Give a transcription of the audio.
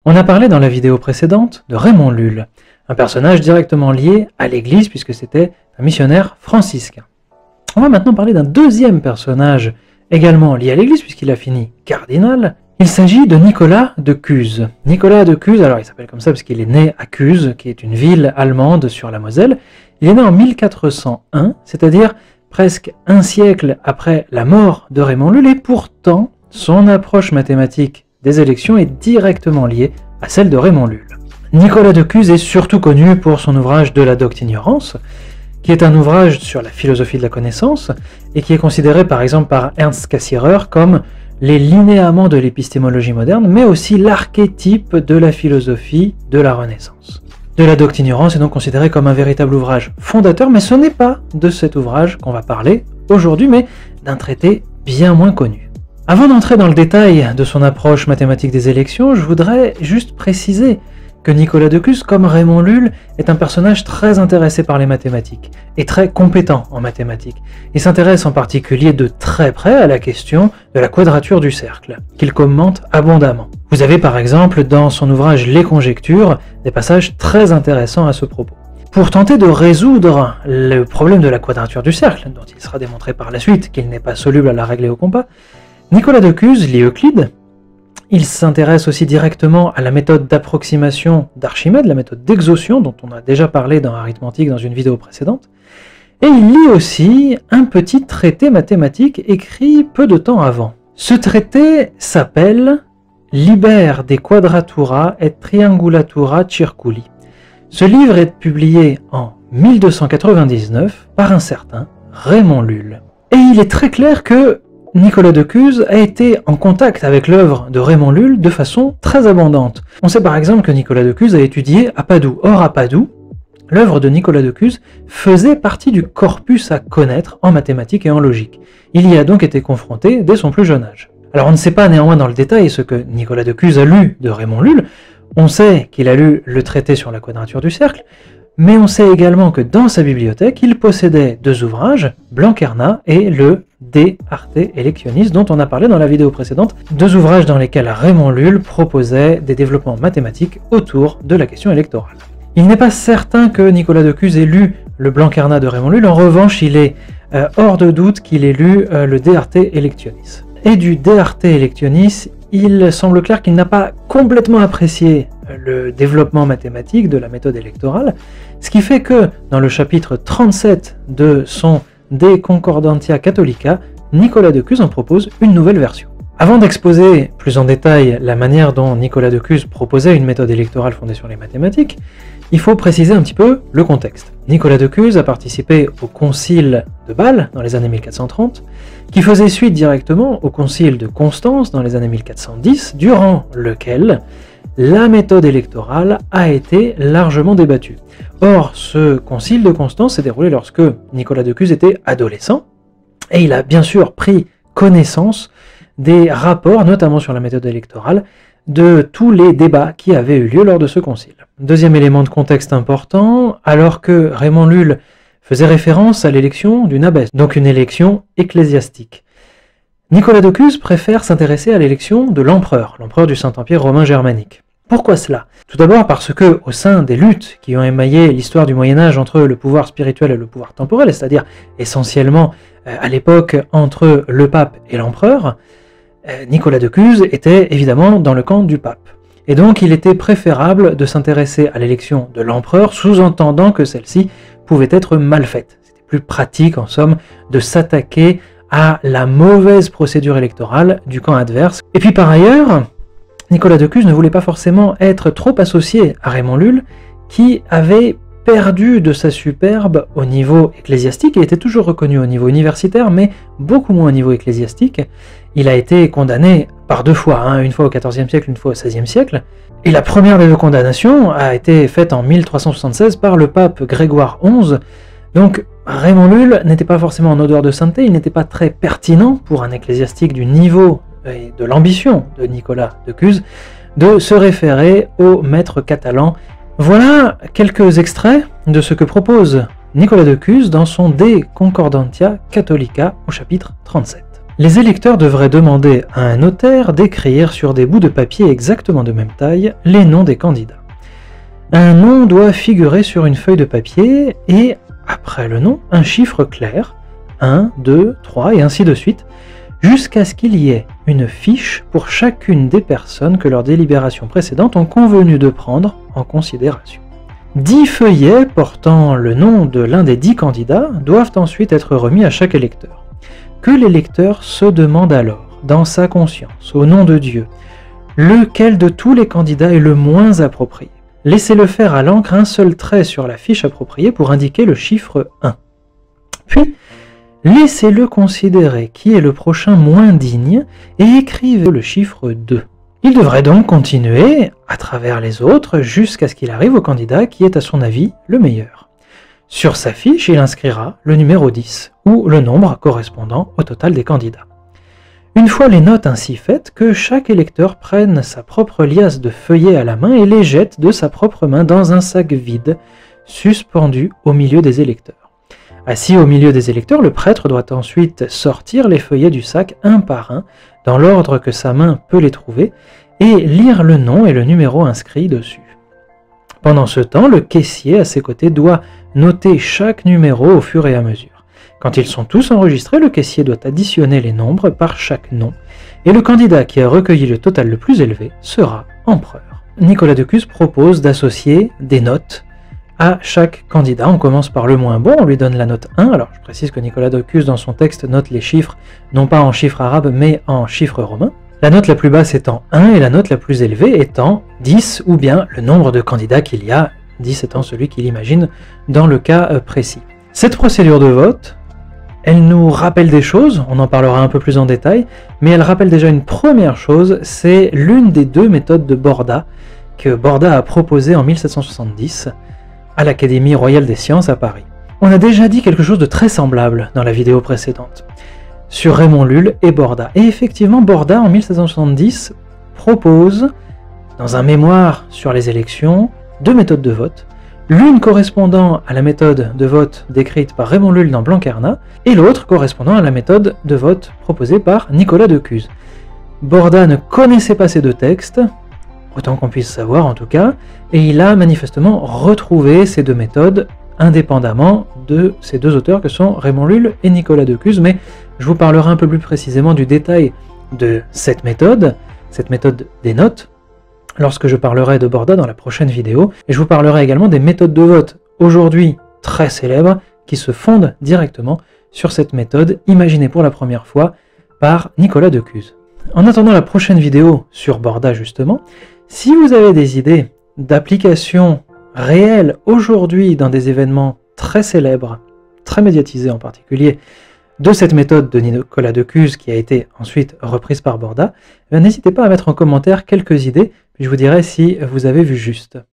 On a parlé dans la vidéo précédente de Raymond Lull, un personnage directement lié à l'Église puisque c'était un missionnaire franciscain. On va maintenant parler d'un deuxième personnage également lié à l'Église puisqu'il a fini cardinal. Il s'agit de Nicolas de Cuse. Nicolas de Cuse, alors il s'appelle comme ça parce qu'il est né à Cuse, qui est une ville allemande sur la Moselle. Il est né en 1401, c'est-à-dire presque un siècle après la mort de Raymond Lull, et pourtant son approche mathématique des élections est directement liée à celle de Raymond Lull. Nicolas de Cuse est surtout connu pour son ouvrage De la docte ignorance, qui est un ouvrage sur la philosophie de la connaissance, et qui est considéré par exemple par Ernst Cassirer comme les linéaments de l'épistémologie moderne, mais aussi l'archétype de la philosophie de la Renaissance. De la docte ignorance est donc considéré comme un véritable ouvrage fondateur, mais ce n'est pas de cet ouvrage qu'on va parler aujourd'hui, mais d'un traité bien moins connu. Avant d'entrer dans le détail de son approche mathématique des élections, je voudrais juste préciser que Nicolas de Cuse, comme Raymond Lull, est un personnage très intéressé par les mathématiques et très compétent en mathématiques. Il s'intéresse en particulier de très près à la question de la quadrature du cercle, qu'il commente abondamment. Vous avez par exemple dans son ouvrage Les Conjectures des passages très intéressants à ce propos. Pour tenter de résoudre le problème de la quadrature du cercle, dont il sera démontré par la suite qu'il n'est pas soluble à la règle et au compas, Nicolas de Cuse lit Euclide. Il s'intéresse aussi directement à la méthode d'approximation d'Archimède, la méthode d'exhaustion dont on a déjà parlé dans Arithmétique dans une vidéo précédente. Et il lit aussi un petit traité mathématique écrit peu de temps avant. Ce traité s'appelle Liber de Quadratura et Triangulatura Circuli. Ce livre est publié en 1299 par un certain Raymond Lull. Et il est très clair que Nicolas de Cuse a été en contact avec l'œuvre de Raymond Lull de façon très abondante. On sait par exemple que Nicolas de Cuse a étudié à Padoue. Or à Padoue, l'œuvre de Nicolas de Cuse faisait partie du corpus à connaître en mathématiques et en logique. Il y a donc été confronté dès son plus jeune âge. Alors on ne sait pas néanmoins dans le détail ce que Nicolas de Cuse a lu de Raymond Lull. On sait qu'il a lu le traité sur la quadrature du cercle, mais on sait également que dans sa bibliothèque, il possédait deux ouvrages, Blanquerna et le De Arte Electionis, dont on a parlé dans la vidéo précédente, deux ouvrages dans lesquels Raymond Lull proposait des développements mathématiques autour de la question électorale. Il n'est pas certain que Nicolas de Cuse ait lu le Blanquerna de Raymond Lull, en revanche, il est hors de doute qu'il ait lu le De Arte Electionis. Et du De Arte Electionis, il semble clair qu'il n'a pas complètement apprécié le développement mathématique de la méthode électorale, ce qui fait que dans le chapitre 37 de son De Concordantia Catholica, Nicolas de Cuse en propose une nouvelle version. Avant d'exposer plus en détail la manière dont Nicolas de Cuse proposait une méthode électorale fondée sur les mathématiques, il faut préciser un petit peu le contexte. Nicolas de Cuse a participé au concile de Bâle dans les années 1430, qui faisait suite directement au concile de Constance dans les années 1410, durant lequel la méthode électorale a été largement débattue. Or, ce concile de Constance s'est déroulé lorsque Nicolas de Cuse était adolescent, et il a bien sûr pris connaissance des rapports, notamment sur la méthode électorale, de tous les débats qui avaient eu lieu lors de ce concile. Deuxième élément de contexte important, alors que Raymond Lull faisait référence à l'élection d'une abbesse, donc une élection ecclésiastique, Nicolas de Cuse préfère s'intéresser à l'élection de l'empereur du Saint-Empire romain germanique. Pourquoi cela? Tout d'abord parce que, au sein des luttes qui ont émaillé l'histoire du Moyen-Âge entre le pouvoir spirituel et le pouvoir temporel, c'est-à-dire essentiellement à l'époque entre le pape et l'empereur, Nicolas de Cuse était évidemment dans le camp du pape. Et donc il était préférable de s'intéresser à l'élection de l'empereur, sous-entendant que celle-ci pouvait être mal faite. C'était plus pratique, en somme, de s'attaquer à la mauvaise procédure électorale du camp adverse. Et puis par ailleurs, Nicolas de Cuse ne voulait pas forcément être trop associé à Raymond Lull, qui avait perdu de sa superbe au niveau ecclésiastique. Il était toujours reconnu au niveau universitaire, mais beaucoup moins au niveau ecclésiastique. Il a été condamné par deux fois, une fois au XIVe siècle, une fois au XVIe siècle. Et la première des deux condamnations a été faite en 1376 par le pape Grégoire XI. Donc Raymond Lull n'était pas forcément en odeur de sainteté, il n'était pas très pertinent pour un ecclésiastique du niveau et de l'ambition de Nicolas de Cuse de se référer au maître catalan. Voilà quelques extraits de ce que propose Nicolas de Cuse dans son De Concordantia Catholica au chapitre 37. Les électeurs devraient demander à un notaire d'écrire sur des bouts de papier exactement de même taille les noms des candidats. Un nom doit figurer sur une feuille de papier et, après le nom, un chiffre clair, 1, 2, 3 et ainsi de suite, jusqu'à ce qu'il y ait une fiche pour chacune des personnes que leurs délibérations précédentes ont convenu de prendre en considération. 10 feuillets portant le nom de l'un des 10 candidats doivent ensuite être remis à chaque électeur. Que l'électeur se demande alors, dans sa conscience, au nom de Dieu, lequel de tous les candidats est le moins approprié. Laissez-le faire à l'encre un seul trait sur la fiche appropriée pour indiquer le chiffre 1. Puis, laissez-le considérer qui est le prochain moins digne et écrivez le chiffre 2. Il devrait donc continuer à travers les autres jusqu'à ce qu'il arrive au candidat qui est à son avis le meilleur. Sur sa fiche, il inscrira le numéro 10 ou le nombre correspondant au total des candidats. Une fois les notes ainsi faites, que chaque électeur prenne sa propre liasse de feuillets à la main et les jette de sa propre main dans un sac vide, suspendu au milieu des électeurs. Assis au milieu des électeurs, le prêtre doit ensuite sortir les feuillets du sac un par un, dans l'ordre que sa main peut les trouver, et lire le nom et le numéro inscrits dessus. Pendant ce temps, le caissier à ses côtés doit noter chaque numéro au fur et à mesure. Quand ils sont tous enregistrés, le caissier doit additionner les nombres par chaque nom, et le candidat qui a recueilli le total le plus élevé sera empereur. Nicolas de Cuse propose d'associer des notes à chaque candidat. On commence par le moins bon, on lui donne la note 1. Alors je précise que Nicolas de Cuse dans son texte note les chiffres non pas en chiffres arabes mais en chiffres romains. La note la plus basse étant 1 et la note la plus élevée étant 10 ou bien le nombre de candidats qu'il y a, 10 étant celui qu'il imagine dans le cas précis. Cette procédure de vote, elle nous rappelle des choses, on en parlera un peu plus en détail, mais elle rappelle déjà une première chose, c'est l'une des 2 méthodes de Borda que Borda a proposée en 1770 à l'Académie royale des sciences à Paris. On a déjà dit quelque chose de très semblable dans la vidéo précédente, sur Raymond Lull et Borda. Et effectivement, Borda, en 1770, propose, dans un mémoire sur les élections, 2 méthodes de vote, l'une correspondant à la méthode de vote décrite par Raymond Lull dans Blanquerna, et l'autre correspondant à la méthode de vote proposée par Nicolas de Cuse. Borda ne connaissait pas ces 2 textes, autant qu'on puisse savoir en tout cas, et il a manifestement retrouvé ces 2 méthodes indépendamment de ces 2 auteurs que sont Raymond Lull et Nicolas de Cuse, mais je vous parlerai un peu plus précisément du détail de cette méthode des notes, lorsque je parlerai de Borda dans la prochaine vidéo, et je vous parlerai également des méthodes de vote, aujourd'hui très célèbres, qui se fondent directement sur cette méthode imaginée pour la première fois par Nicolas de Cuse. En attendant la prochaine vidéo sur Borda justement, si vous avez des idées d'application réelle aujourd'hui dans des événements très célèbres, très médiatisés en particulier, de cette méthode de Nicolas de Cuse qui a été ensuite reprise par Borda, n'hésitez pas à mettre en commentaire quelques idées, puis je vous dirai si vous avez vu juste.